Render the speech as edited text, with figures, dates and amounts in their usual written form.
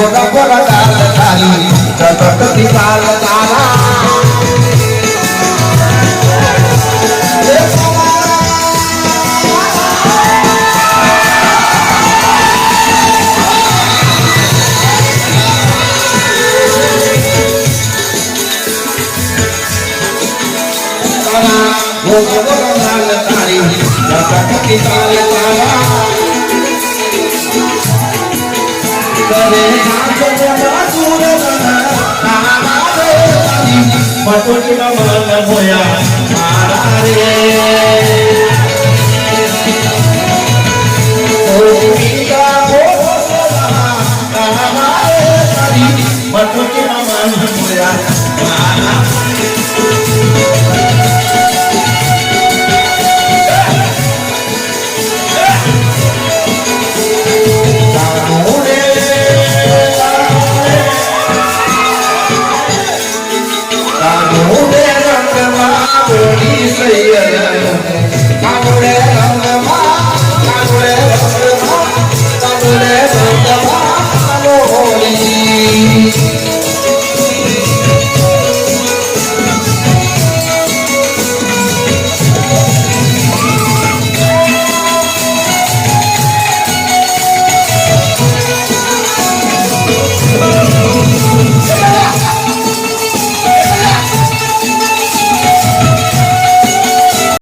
गोरा गोरा गाल तारी चटकती बाल तारा गोरा गोरा गाल तारी चटकती बाल तारा करे नाच बोला दूर ना मारे मटोटी ना मन होया मारा रे ओ मीरा बोला ना मारे मटोटी ना मन होया मारा